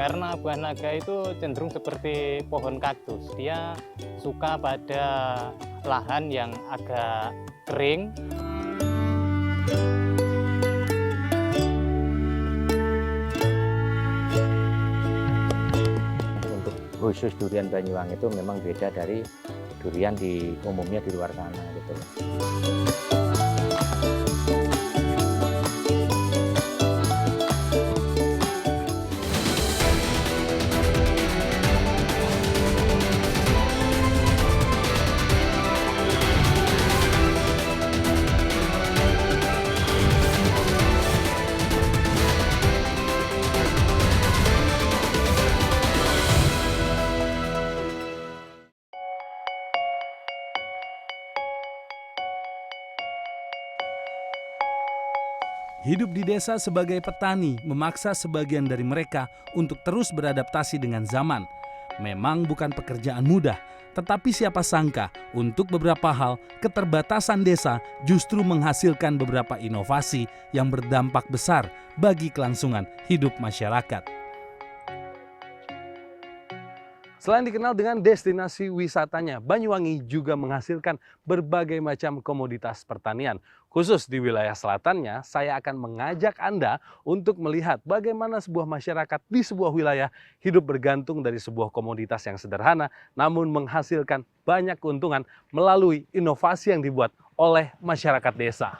Karena buah naga itu cenderung seperti pohon kaktus. Dia suka pada lahan yang agak kering. Untuk khusus durian Banyuwangi itu memang beda dari durian di umumnya di luar sana gitu. Hidup di desa sebagai petani memaksa sebagian dari mereka untuk terus beradaptasi dengan zaman. Memang bukan pekerjaan mudah, tetapi siapa sangka untuk beberapa hal keterbatasan desa justru menghasilkan beberapa inovasi yang berdampak besar bagi kelangsungan hidup masyarakat. Selain dikenal dengan destinasi wisatanya, Banyuwangi juga menghasilkan berbagai macam komoditas pertanian. Khusus di wilayah selatannya, saya akan mengajak Anda untuk melihat bagaimana sebuah masyarakat di sebuah wilayah hidup bergantung dari sebuah komoditas yang sederhana, namun menghasilkan banyak keuntungan melalui inovasi yang dibuat oleh masyarakat desa.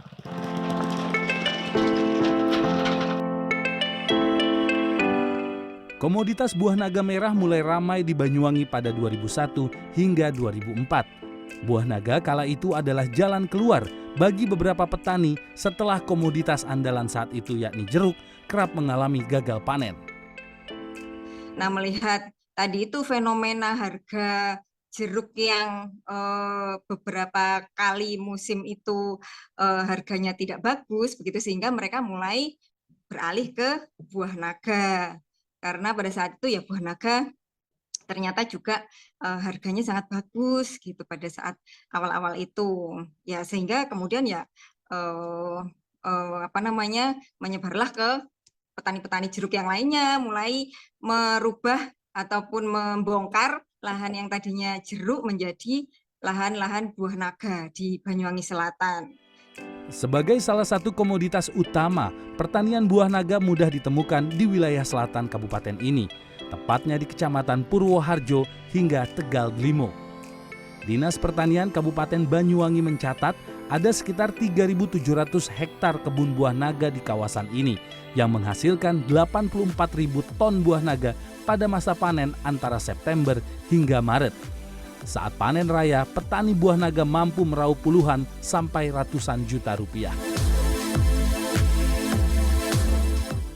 Komoditas buah naga merah mulai ramai di Banyuwangi pada 2001 hingga 2004. Buah naga kala itu adalah jalan keluar bagi beberapa petani setelah komoditas andalan saat itu yakni jeruk kerap mengalami gagal panen. Nah, melihat tadi itu fenomena harga jeruk yang beberapa kali musim itu harganya tidak bagus, begitu sehingga mereka mulai beralih ke buah naga. Karena pada saat itu ya buah naga ternyata juga harganya sangat bagus gitu pada saat awal-awal itu. Ya sehingga kemudian ya menyebarlah ke petani-petani jeruk yang lainnya, mulai merubah ataupun membongkar lahan yang tadinya jeruk menjadi lahan-lahan buah naga di Banyuwangi Selatan. Sebagai salah satu komoditas utama, pertanian buah naga mudah ditemukan di wilayah selatan kabupaten ini, tepatnya di Kecamatan Purwoharjo hingga Tegal Glimo. Dinas Pertanian Kabupaten Banyuwangi mencatat ada sekitar 3.700 hektar kebun buah naga di kawasan ini yang menghasilkan 84.000 ton buah naga pada masa panen antara September hingga Maret. Saat panen raya, petani buah naga mampu meraup puluhan sampai ratusan juta rupiah.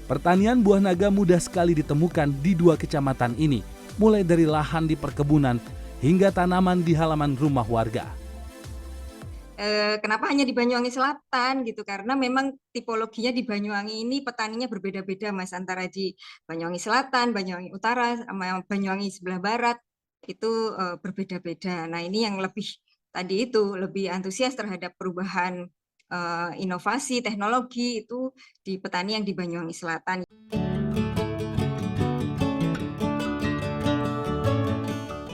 Pertanian buah naga mudah sekali ditemukan di dua kecamatan ini, mulai dari lahan di perkebunan hingga tanaman di halaman rumah warga. Kenapa hanya di Banyuwangi Selatan gitu? Karena memang tipologinya di Banyuwangi ini petaninya berbeda-beda, Mas, antara di Banyuwangi Selatan, Banyuwangi Utara, sama Banyuwangi sebelah barat. Itu berbeda-beda. Nah, ini yang lebih antusias terhadap perubahan inovasi teknologi itu di petani yang di Banyuwangi Selatan.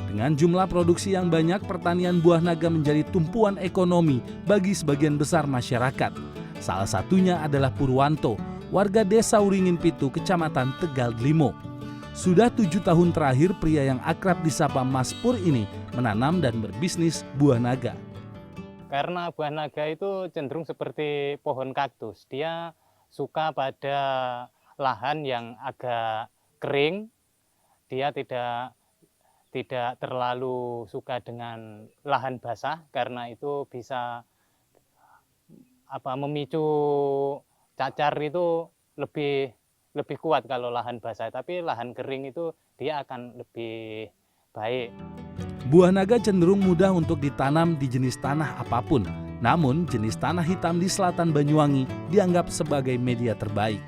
Dengan jumlah produksi yang banyak, pertanian buah naga menjadi tumpuan ekonomi bagi sebagian besar masyarakat. Salah satunya adalah Purwanto, warga desa Uringin Pitu, Kecamatan Tegal Glimo. Sudah 7 tahun terakhir pria yang akrab disapa Mas Pur ini menanam dan berbisnis buah naga. Karena buah naga itu cenderung seperti pohon kaktus. Dia suka pada lahan yang agak kering. Dia tidak terlalu suka dengan lahan basah karena itu bisa memicu cacar itu lebih kuat kalau lahan basah, tapi lahan kering itu dia akan lebih baik. Buah naga cenderung mudah untuk ditanam di jenis tanah apapun. Namun jenis tanah hitam di selatan Banyuwangi dianggap sebagai media terbaik.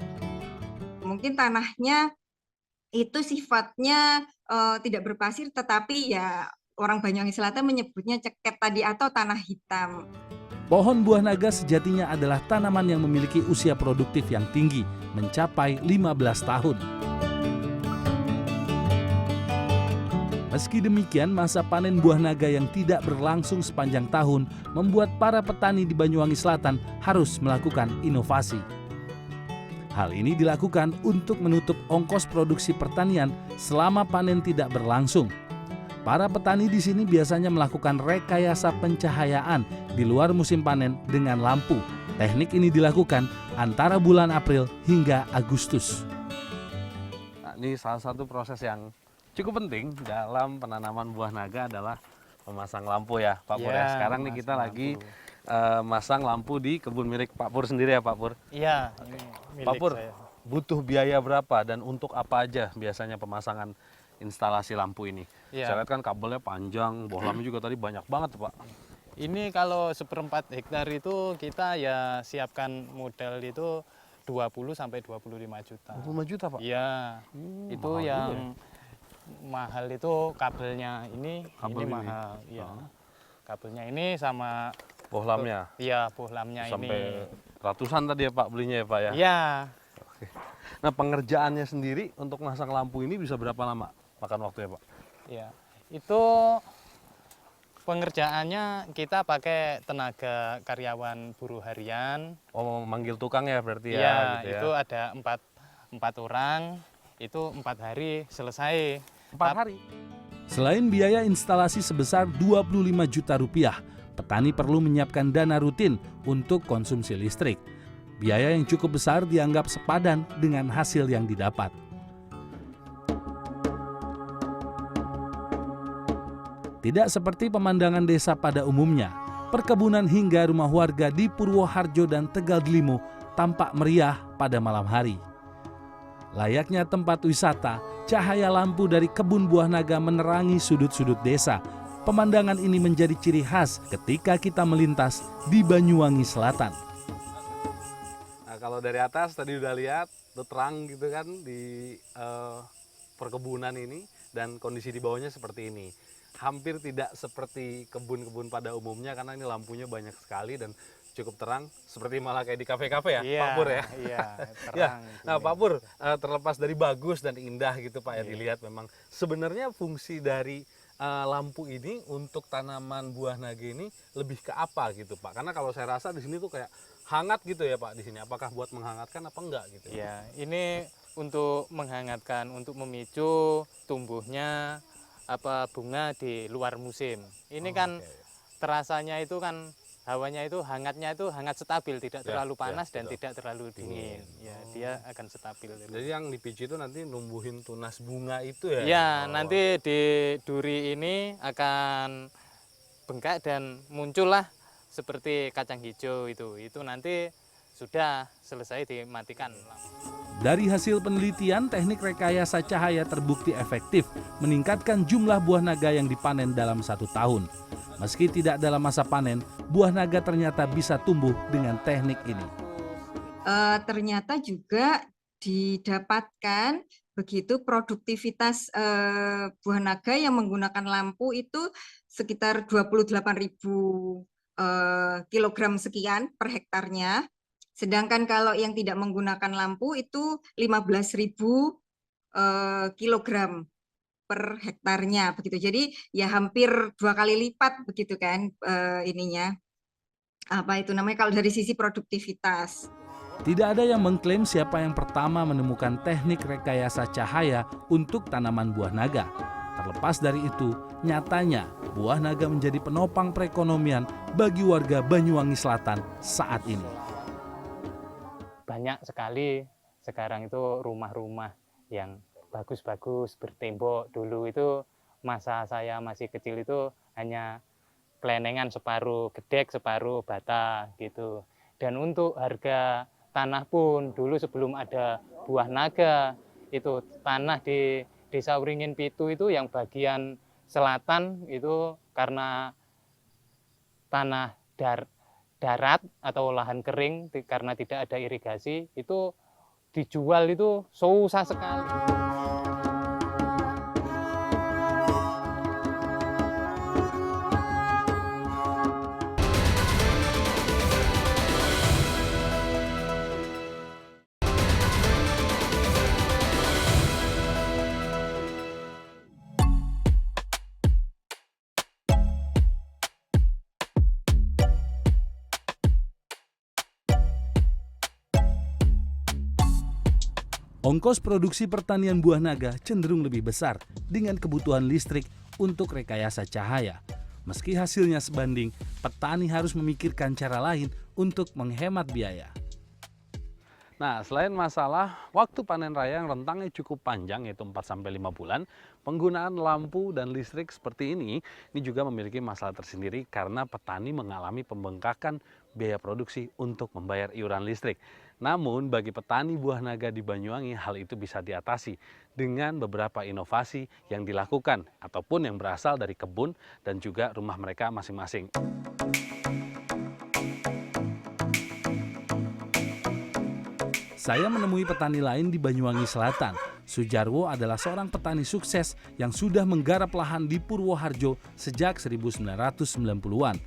Mungkin tanahnya itu sifatnya tidak berpasir, tetapi ya orang Banyuwangi Selatan menyebutnya ceket tadi atau tanah hitam. Pohon buah naga sejatinya adalah tanaman yang memiliki usia produktif yang tinggi, mencapai 15 tahun. Meski demikian, masa panen buah naga yang tidak berlangsung sepanjang tahun membuat para petani di Banyuwangi Selatan harus melakukan inovasi. Hal ini dilakukan untuk menutup ongkos produksi pertanian selama panen tidak berlangsung. Para petani di sini biasanya melakukan rekayasa pencahayaan di luar musim panen dengan lampu. Teknik ini dilakukan antara bulan April hingga Agustus. Nah, ini salah satu proses yang cukup penting dalam penanaman buah naga adalah memasang lampu ya Pak Pur ya. Sekarang nih kita lagi masang lampu di kebun milik Pak Pur sendiri ya Pak Pur. Iya, ini milik Pak Pur, saya. butuh biaya berapa dan untuk apa aja biasanya pemasangan instalasi lampu ini? Iya. Saya lihat kan kabelnya panjang, bohlamnya juga tadi banyak banget Pak. Ini kalau 1/4 hektar itu kita ya siapkan modal itu 20 sampai 25 juta. 25 juta Pak? Iya, itu mahal yang juga ya. mahal itu kabelnya ini Kabel ini. mahal. Iya. Kabelnya ini sama Bohlamnya iya bohlamnya sampai ini. ratusan tadi ya Pak belinya ya Pak ya? Iya, Nah pengerjaannya sendiri untuk masang lampu ini bisa berapa lama makan waktu ya Pak? iya. Itu pengerjaannya kita pakai tenaga karyawan buruh harian. Oh manggil tukang ya berarti ya? Iya, Gitu ya. itu ada empat orang, itu 4 hari selesai. 4 hari? Selain biaya instalasi sebesar 25 juta rupiah, petani perlu menyiapkan dana rutin untuk konsumsi listrik. Biaya yang cukup besar dianggap sepadan dengan hasil yang didapat. Tidak seperti pemandangan desa pada umumnya, perkebunan hingga rumah warga di Purwoharjo dan Tegal Delimo tampak meriah pada malam hari. Layaknya tempat wisata, cahaya lampu dari kebun buah naga menerangi sudut-sudut desa. Pemandangan ini menjadi ciri khas ketika kita melintas di Banyuwangi Selatan. Nah kalau dari atas tadi udah lihat tuh terang gitu kan di perkebunan ini dan kondisi di bawahnya seperti ini. Hampir tidak seperti kebun-kebun pada umumnya karena ini lampunya banyak sekali dan cukup terang seperti malah kayak di kafe-kafe ya Iya, Pak Pur ya. Iya, Ya, terang. nah Pak Pur terlepas dari bagus dan indah gitu Pak ya dilihat memang sebenarnya fungsi dari lampu ini untuk tanaman buah naga ini lebih ke apa gitu Pak? Karena kalau saya rasa di sini tuh kayak hangat gitu ya Pak di sini. Apakah buat menghangatkan apa enggak gitu? Iya, ini untuk menghangatkan, untuk memicu tumbuhnya bunga di luar musim. Ini kan terasanya itu kan hawanya itu hangatnya itu hangat stabil, tidak terlalu panas dan betul. tidak terlalu dingin. Ya, dia akan stabil. Jadi yang dipicu itu nanti numbuhin tunas bunga itu ya? Ya, Oh. nanti di duri ini akan bengkak dan muncullah seperti kacang hijau itu. Itu nanti sudah selesai dimatikan. Dari hasil penelitian, teknik rekayasa cahaya terbukti efektif meningkatkan jumlah buah naga yang dipanen dalam 1 tahun. Meski tidak dalam masa panen, buah naga ternyata bisa tumbuh dengan teknik ini. Ternyata juga didapatkan begitu produktivitas buah naga yang menggunakan lampu itu sekitar 28.000 kilogram sekian per hektarnya. Sedangkan kalau yang tidak menggunakan lampu itu 15.000 kilogram per hektarnya begitu. Jadi ya hampir 2 kali lipat begitu kan ininya. Apa itu namanya kalau dari sisi produktivitas. Tidak ada yang mengklaim siapa yang pertama menemukan teknik rekayasa cahaya untuk tanaman buah naga. Terlepas dari itu, nyatanya buah naga menjadi penopang perekonomian bagi warga Banyuwangi Selatan saat ini. Banyak sekali sekarang itu rumah-rumah yang bagus-bagus bertembok. Dulu itu masa saya masih kecil itu hanya kelenengan separuh gedek separuh bata gitu. Dan untuk harga tanah pun dulu sebelum ada buah naga itu tanah di Desa Wringin Pitu itu yang bagian selatan itu karena tanah darat atau lahan kering karena tidak ada irigasi itu dijual itu susah sekali. Ongkos produksi pertanian buah naga cenderung lebih besar dengan kebutuhan listrik untuk rekayasa cahaya. Meski hasilnya sebanding, petani harus memikirkan cara lain untuk menghemat biaya. Nah, selain masalah waktu panen raya yang rentangnya cukup panjang, yaitu 4-5 bulan, penggunaan lampu dan listrik seperti ini juga memiliki masalah tersendiri karena petani mengalami pembengkakan biaya produksi untuk membayar iuran listrik. Namun, bagi petani buah naga di Banyuwangi, hal itu bisa diatasi dengan beberapa inovasi yang dilakukan ataupun yang berasal dari kebun dan juga rumah mereka masing-masing. Saya menemui petani lain di Banyuwangi Selatan. Sujarwo adalah seorang petani sukses yang sudah menggarap lahan di Purwoharjo sejak 1990-an.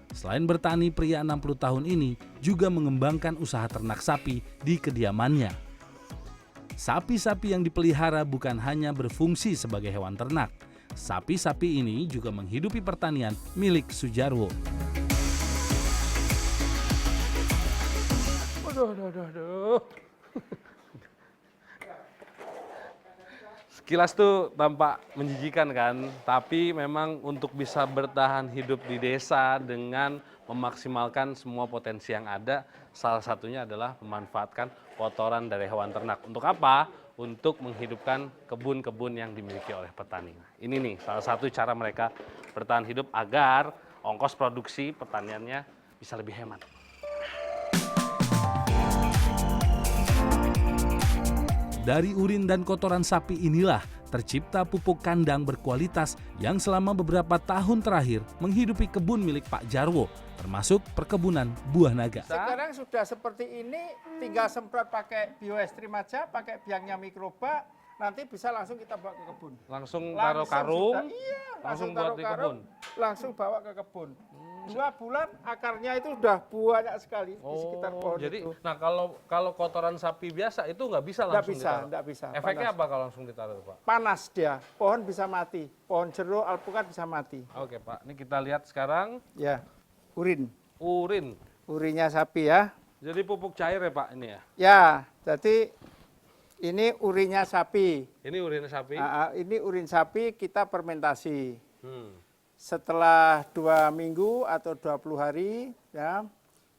Selain bertani, pria 60 tahun ini juga mengembangkan usaha ternak sapi di kediamannya. Sapi-sapi yang dipelihara bukan hanya berfungsi sebagai hewan ternak. Sapi-sapi ini juga menghidupi pertanian milik Sujarwo. Aduh. Sekilas tuh tampak menjijikan kan, tapi memang untuk bisa bertahan hidup di desa dengan memaksimalkan semua potensi yang ada, salah satunya adalah memanfaatkan kotoran dari hewan ternak. Untuk apa? Untuk menghidupkan kebun-kebun yang dimiliki oleh petani. Ini nih salah satu cara mereka bertahan hidup agar ongkos produksi pertaniannya bisa lebih hemat. Dari urin dan kotoran sapi inilah tercipta pupuk kandang berkualitas yang selama beberapa tahun terakhir menghidupi kebun milik Pak Jarwo, termasuk perkebunan buah naga. Sekarang sudah seperti ini, tinggal semprot pakai bioestrim aja, pakai biangnya mikroba, nanti bisa langsung kita bawa ke kebun. Langsung taruh karung, langsung buat taruh di karung, kebun. langsung bawa ke kebun. 2 bulan akarnya itu sudah banyak sekali di sekitar pohon jadi, itu. nah kalau kotoran sapi biasa itu nggak bisa langsung ditaruh? Nggak bisa. Efeknya panas. apa kalau langsung ditaruh, Pak? Panas dia, pohon bisa mati, pohon jeruk, alpukat bisa mati. Oke, Pak. Ini kita lihat sekarang Ya, urin. Urinnya sapi ya. Jadi pupuk cair ya, Pak, ini ya? Ya, jadi ini urinnya sapi. Ini urin sapi? Ini urin sapi kita fermentasi. Setelah 2 minggu atau 20 hari, ya,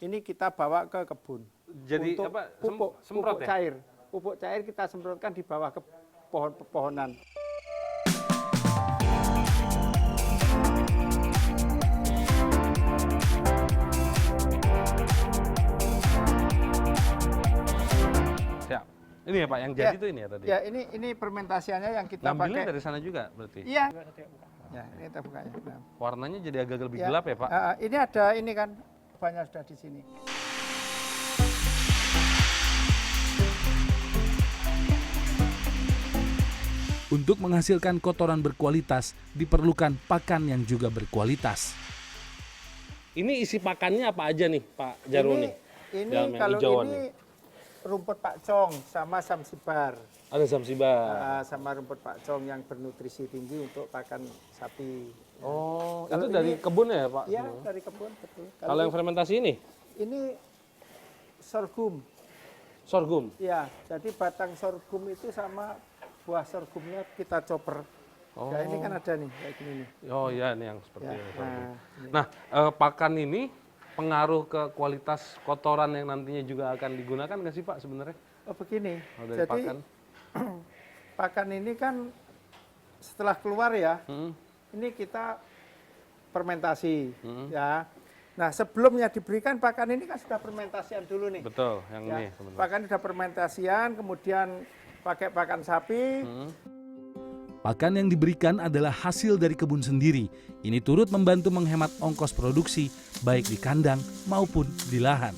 ini kita bawa ke kebun. Jadi untuk apa? pupuk Semprot ya? cair. Pupuk cair kita semprotkan di bawah ke pohon-pepohonan. Siap. Ini ya, Pak, yang jadi itu ini ya tadi? Ya, ini fermentasiannya yang kita Ngambilnya pakai. dari sana juga berarti? Iya. Ya, ini kita bukanya. Nah. Warnanya jadi agak lebih Ya, gelap ya, Pak? Ini ada ini kan, banyak sudah di sini. Untuk menghasilkan kotoran berkualitas, diperlukan pakan yang juga berkualitas. Ini isi pakannya apa aja nih, Pak Jarwo nih? Ini Dalam yang kalau hijauan ini rumput pakcong sama samsibar. Ada samsibar. Sama rumput pakcong yang bernutrisi tinggi untuk pakan sapi. Oh, Kalau itu dari ini- kebun ya, Pak? Iya, dari kebun, betul. Kalau yang fermentasi ini? ini sorghum. Sorghum? Ya, jadi batang sorghum itu sama buah sorghumnya kita chopper. Oh. Ya, ini kan ada nih, kayak gini nih. Oh iya, ini yang seperti Ya, ini. sorghum. ini. Nah, pakan ini pengaruh ke kualitas kotoran yang nantinya juga akan digunakan nggak sih, Pak, sebenarnya? Oh begini, Kalau dari jadi pakan? pakan ini kan setelah keluar ya, Hmm. ini kita fermentasi, Hmm. ya. Nah sebelumnya diberikan pakan ini kan sudah fermentasian dulu nih. Betul, yang Ya. ini sebenarnya. Pakan sudah fermentasian, kemudian pakai pakan sapi. Hmm. Pakan yang diberikan adalah hasil dari kebun sendiri. Ini turut membantu menghemat ongkos produksi, baik di kandang maupun di lahan.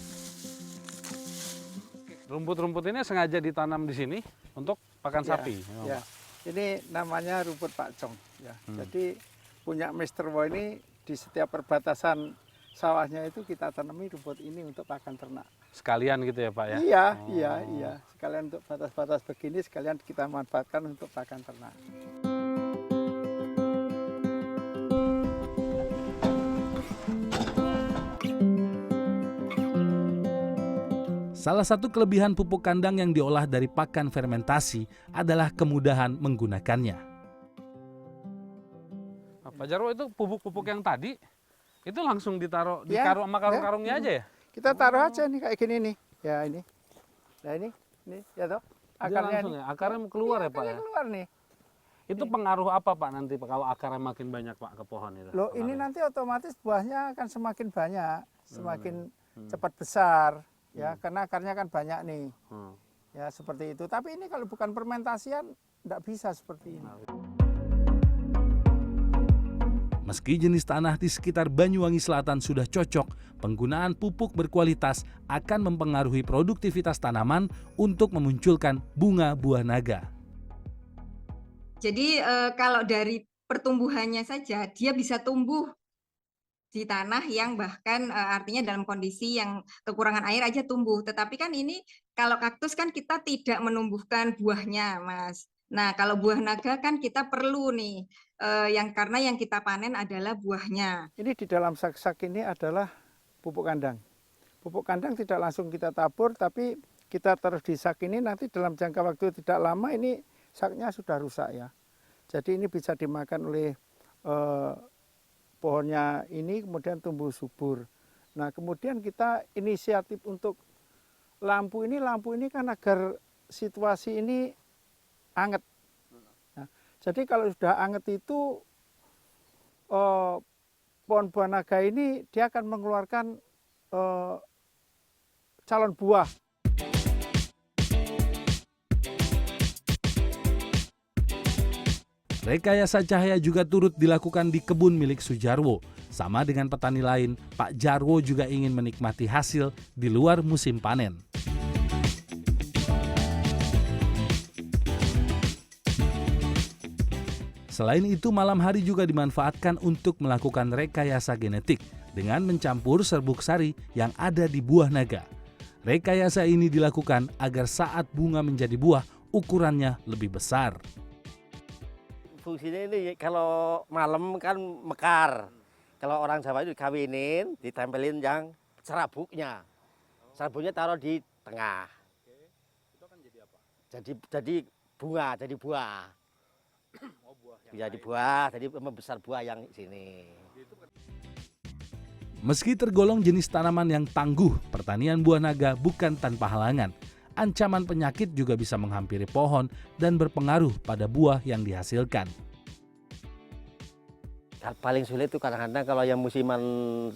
Rumput-rumput ini sengaja ditanam di sini untuk pakan Ya, sapi. Oh. ya. Ini namanya rumput pakcong. Ya. Hmm. Jadi punya Mr. Wo ini di setiap perbatasan sawahnya itu kita tanami rumput ini untuk pakan ternak. Sekalian gitu ya, Pak ya? Iya, Oh. iya. Sekalian untuk batas-batas begini, sekalian kita manfaatkan untuk pakan ternak. Salah satu kelebihan pupuk kandang yang diolah dari pakan fermentasi adalah kemudahan menggunakannya. Pak Jarwo, itu pupuk-pupuk yang tadi itu langsung ditaruh di Ya, sama karung-karungnya aja ya? Kita taruh aja nih kayak gini nih. Ya ini. Nah ini ya toh. Dia Akarnya langsung nih. ya, akarnya keluar ya Pak Akarnya ya? keluar nih. Itu pengaruh apa Pak nanti kalau akarnya makin banyak Pak ke pohon itu? Loh ini Pengaruhnya? nanti otomatis buahnya akan semakin banyak, semakin cepat besar ya, karena akarnya kan banyak nih. Ya seperti itu. Tapi ini kalau bukan fermentasian enggak bisa seperti ini. Meski jenis tanah di sekitar Banyuwangi Selatan sudah cocok, penggunaan pupuk berkualitas akan mempengaruhi produktivitas tanaman untuk memunculkan bunga buah naga. Jadi kalau dari pertumbuhannya saja dia bisa tumbuh di tanah yang bahkan artinya dalam kondisi yang kekurangan air aja tumbuh. Tetapi kan ini kalau kaktus kan kita tidak menumbuhkan buahnya, Mas. Nah, kalau buah naga kan kita perlu nih karena yang kita panen adalah buahnya. Ini di dalam sak-sak ini adalah pupuk kandang. Pupuk kandang tidak langsung kita tabur, tapi kita taruh di sak ini, nanti dalam jangka waktu tidak lama ini saknya sudah rusak ya. Jadi ini bisa dimakan oleh pohonnya ini, kemudian tumbuh subur. Nah kemudian kita inisiatif untuk lampu ini kan agar situasi ini anget. Nah, jadi kalau sudah anget itu pohon buah naga ini dia akan mengeluarkan calon buah. Rekayasa cahaya juga turut dilakukan di kebun milik Sujarwo. Sama dengan petani lain, Pak Jarwo juga ingin menikmati hasil di luar musim panen. Selain itu, malam hari juga dimanfaatkan untuk melakukan rekayasa genetik dengan mencampur serbuk sari yang ada di buah naga. Rekayasa ini dilakukan agar saat bunga menjadi buah, ukurannya lebih besar. Fungsinya ini kalau malam kan mekar. Kalau orang Jawa itu dikawinin, ditempelin yang serabuknya. Serabuknya taruh di tengah. Itu kan jadi apa? Jadi bunga, jadi buah. Jadi buah, jadi membesar buah yang sini. Meski tergolong jenis tanaman yang tangguh, pertanian buah naga bukan tanpa halangan. Ancaman penyakit juga bisa menghampiri pohon dan berpengaruh pada buah yang dihasilkan. Paling sulit itu kadang-kadang kalau yang musiman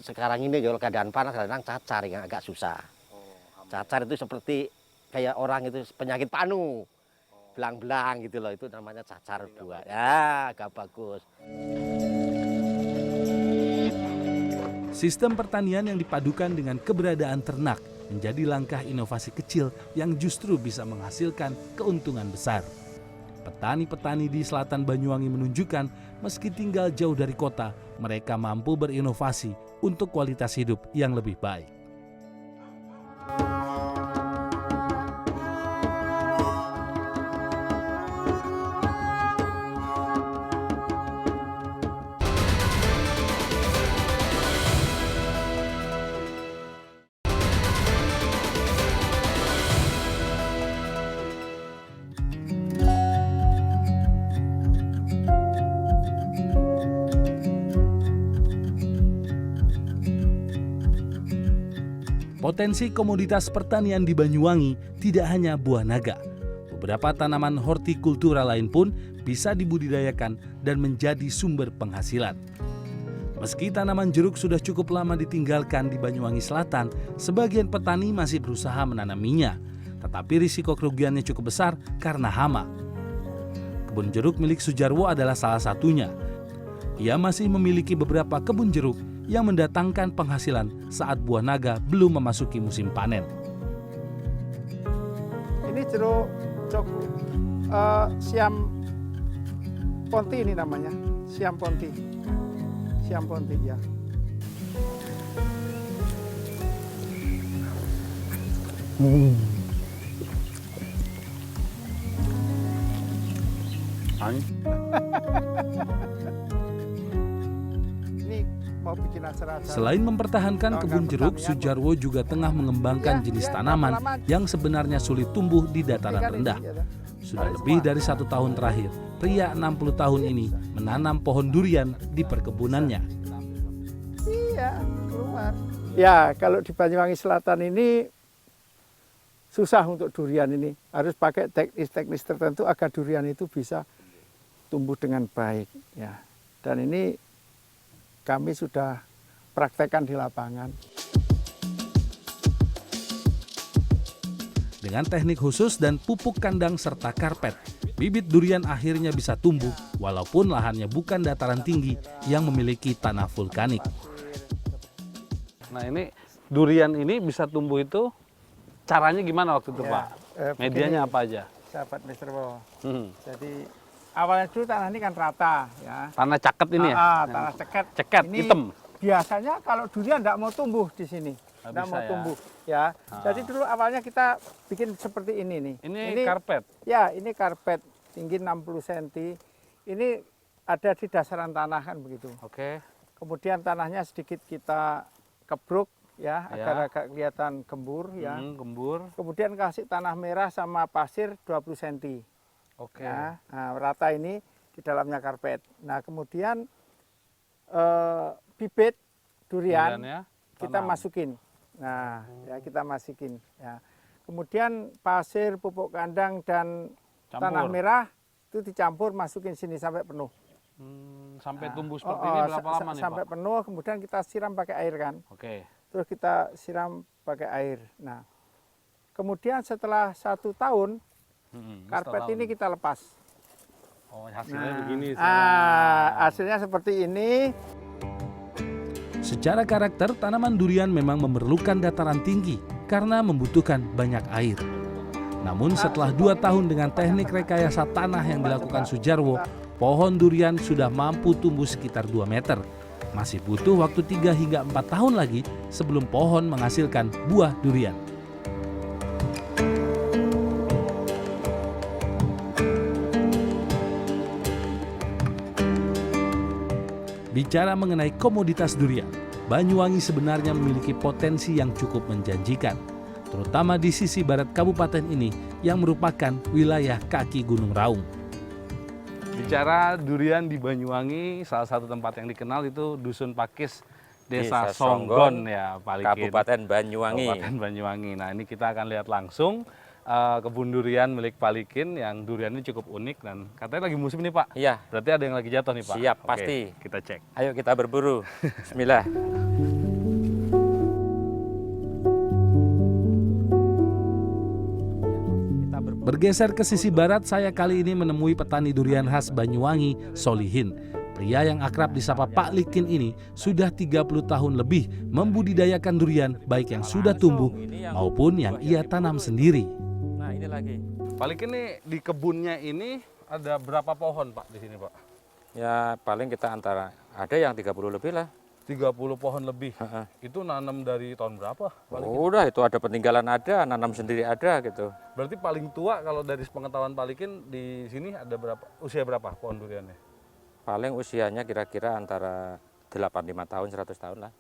sekarang ini kalau keadaan panas kadang-kadang cacar yang agak susah. Cacar itu seperti kayak orang itu penyakit panu. Belang-belang gitu loh, itu namanya cacar buah. Ya, agak bagus. Sistem pertanian yang dipadukan dengan keberadaan ternak menjadi langkah inovasi kecil yang justru bisa menghasilkan keuntungan besar. Petani-petani di selatan Banyuwangi menunjukkan meski tinggal jauh dari kota, mereka mampu berinovasi untuk kualitas hidup yang lebih baik. Potensi komoditas pertanian di Banyuwangi tidak hanya buah naga. Beberapa tanaman hortikultura lain pun bisa dibudidayakan dan menjadi sumber penghasilan. Meski tanaman jeruk sudah cukup lama ditinggalkan di Banyuwangi Selatan, sebagian petani masih berusaha menanaminya. Tetapi risiko kerugiannya cukup besar karena hama. Kebun jeruk milik Sujarwo adalah salah satunya. Ia masih memiliki beberapa kebun jeruk yang mendatangkan penghasilan saat buah naga belum memasuki musim panen. Ini jeruk siam ponti ini namanya, siam ponti. Siam ponti ya. Ini mau bikin acara. Selain mempertahankan kebun jeruk, Sujarwo juga tengah mengembangkan jenis tanaman yang sebenarnya sulit tumbuh di dataran rendah. Sudah lebih dari 1 tahun terakhir, pria 60 tahun ini menanam pohon durian di perkebunannya. Iya, keluar. Ya, kalau di Banyuwangi Selatan ini susah untuk durian ini. Harus pakai teknis-teknis tertentu agar durian itu bisa tumbuh dengan baik. Ya. Dan ini kami sudah praktekkan di lapangan. Dengan teknik khusus dan pupuk kandang serta karpet, bibit durian akhirnya bisa tumbuh walaupun lahannya bukan dataran tinggi yang memiliki tanah vulkanik. Nah ini durian ini bisa tumbuh itu caranya gimana waktu itu Ya, Pak? Medianya begini, apa aja? Sahabat Mr. Wo. Hmm. Jadi awalnya dulu tanah ini kan rata, ya. Tanah caket ini ya? Tanah ceket. Ceket, Ini hitam. Biasanya kalau durian tidak mau tumbuh di sini, Nggak tidak bisa mau ya? tumbuh, ya. Jadi dulu awalnya kita bikin seperti ini nih. Ini karpet. Ya, ini karpet tinggi 60 cm. Ini ada di dasaran tanah kan begitu. Oke. Kemudian tanahnya sedikit kita kebruk ya, Ya. agar agak kelihatan gembur ya. Gembur. Kemudian kasih tanah merah sama pasir 20 cm. Oke. Ya, nah, rata ini di dalamnya karpet. Nah, kemudian bibit durian Duriannya kita tanam. masukin. Nah, ya kita masukin ya. Kemudian pasir, pupuk kandang dan Campur. tanah merah itu dicampur masukin sini sampai penuh. Sampai Nah, tumbuh seperti ini berapa lama nih sampai Pak? penuh, kemudian kita siram pakai air kan. Oke. Terus kita siram pakai air. Nah, kemudian setelah 1 tahun karpet setahun. ini kita lepas. Oh hasilnya begini. Hasilnya seperti ini. Secara karakter, tanaman durian memang memerlukan dataran tinggi karena membutuhkan banyak air. Namun setelah 2 tahun dengan teknik rekayasa tanah yang dilakukan Sujarwo, pohon durian sudah mampu tumbuh sekitar 2 meter. Masih butuh waktu 3 hingga 4 tahun lagi sebelum pohon menghasilkan buah durian. Bicara mengenai komoditas durian, Banyuwangi sebenarnya memiliki potensi yang cukup menjanjikan, terutama di sisi barat kabupaten ini yang merupakan wilayah kaki Gunung Raung. Bicara durian di Banyuwangi, salah satu tempat yang dikenal itu Dusun Pakis, Desa Songgon ya, Pak Likin. Kabupaten Banyuwangi. Kabupaten Banyuwangi. Nah ini kita akan lihat langsung kebun durian milik Pak Likin yang duriannya cukup unik dan katanya lagi musim nih Pak. Iya, Berarti ada yang lagi jatuh nih Pak. Siap, Oke, pasti. Kita cek. ayo kita berburu. Bismillah. Bergeser ke sisi barat, saya kali ini menemui petani durian khas Banyuwangi, Solihin. Pria yang akrab disapa Pak Likin ini sudah 30 tahun lebih membudidayakan durian baik yang sudah tumbuh maupun yang ia tanam sendiri. Nah ini lagi. Pak Likin nih di kebunnya ini ada berapa pohon Pak di sini Pak? Ya paling kita antara, ada yang 30 lebih lah. 30 pohon lebih. Heeh. Itu nanam dari tahun berapa Pak Likin? Udah itu ada peninggalan ada, nanam sendiri ada gitu. Berarti paling tua kalau dari pengetahuan Pak Likin di sini ada berapa? Usia berapa pohon duriannya? Paling usianya kira-kira antara 85 tahun, 100 tahun lah.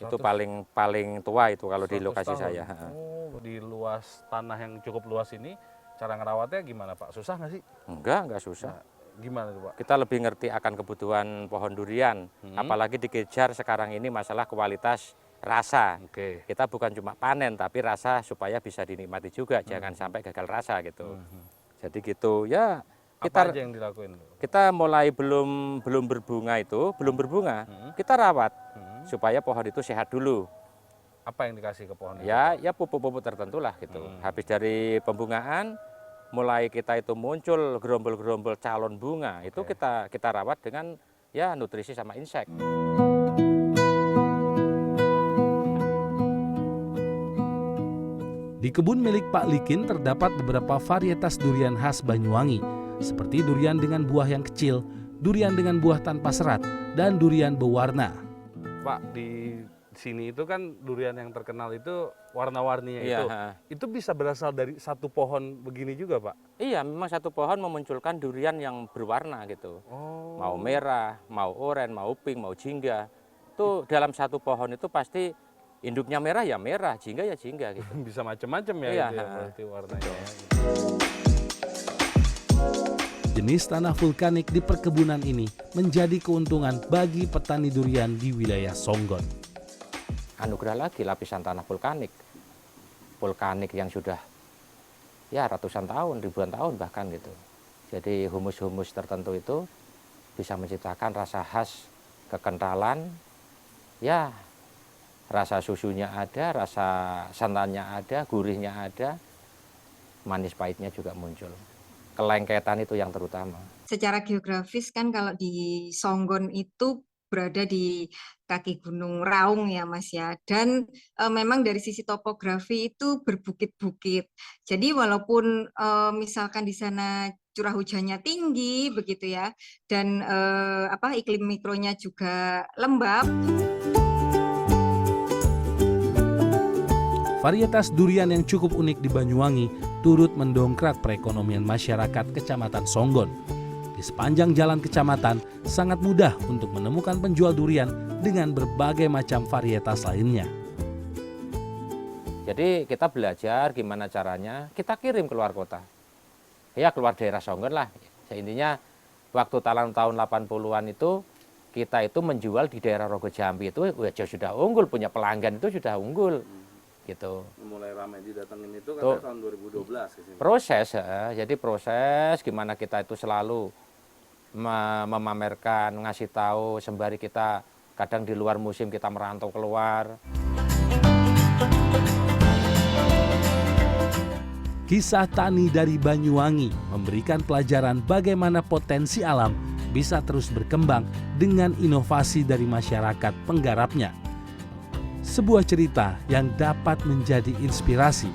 Itu 100 paling tua itu kalau di 100 lokasi tahun. saya. Oh, di luas tanah yang cukup luas ini, cara ngerawatnya gimana Pak? Susah nggak sih? Enggak susah. Gimana tuh Pak? Kita lebih ngerti akan kebutuhan pohon durian. Apalagi dikejar sekarang ini masalah kualitas rasa. Oke. Kita bukan cuma panen, tapi rasa supaya bisa dinikmati juga. Jangan sampai gagal rasa gitu. Jadi gitu ya. Apa aja yang dilakuin? Kita mulai belum berbunga itu, kita rawat supaya pohon itu sehat dulu. Apa yang dikasih ke pohon? Ya pupuk-pupuk tertentu lah gitu. Habis dari pembungaan, mulai kita itu muncul gerombol-gerombol calon bunga, itu kita rawat dengan ya nutrisi sama insek. Di kebun milik Pak Likin terdapat beberapa varietas durian khas Banyuwangi, seperti durian dengan buah yang kecil, durian dengan buah tanpa serat, dan durian berwarna. Pak, di sini itu kan durian yang terkenal itu warna-warninya itu. Itu bisa berasal dari satu pohon begini juga Pak? Iya, memang satu pohon memunculkan durian yang berwarna gitu. Mau merah, mau oranye, mau pink, mau jingga. itu dalam satu pohon itu pasti induknya merah ya merah, jingga ya jingga gitu. Bisa macam-macam ya, Iya, itu ya berarti warnanya. Jenis tanah vulkanik di perkebunan ini menjadi keuntungan bagi petani durian di wilayah Songgon. Anugerah lagi lapisan tanah vulkanik. Vulkanik yang sudah ya ratusan tahun, ribuan tahun bahkan gitu. Jadi humus-humus tertentu itu bisa menciptakan rasa khas, kekentalan, ya rasa susunya ada, rasa santannya ada, gurihnya ada, manis pahitnya juga muncul. Kelengketan itu yang terutama. Secara geografis kan kalau di Songgon itu berada di kaki Gunung Raung ya Mas ya, dan memang dari sisi topografi itu berbukit-bukit. Jadi walaupun misalkan di sana curah hujannya tinggi begitu ya, dan iklim mikronya juga lembab. Varietas durian yang cukup unik di Banyuwangi turut mendongkrak perekonomian masyarakat Kecamatan Songgon. Di sepanjang jalan kecamatan sangat mudah untuk menemukan penjual durian dengan berbagai macam varietas lainnya. Jadi kita belajar gimana caranya, kita kirim keluar kota. Ya keluar daerah Songgon lah. Intinya waktu tahun 80-an itu kita itu menjual di daerah Rogo Jambi itu sudah unggul, punya pelanggan itu sudah unggul. Gitu. Mulai ramai didatengin itu Tuh. tahun 2012 kesini. Proses, jadi proses gimana kita itu selalu memamerkan, ngasih tahu sembari kita kadang di luar musim kita merantau keluar. Kisah tani dari Banyuwangi memberikan pelajaran bagaimana potensi alam bisa terus berkembang dengan inovasi dari masyarakat penggarapnya. Sebuah cerita yang dapat menjadi inspirasi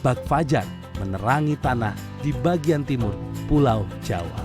Bak Fajar menerangi tanah di bagian timur Pulau Jawa.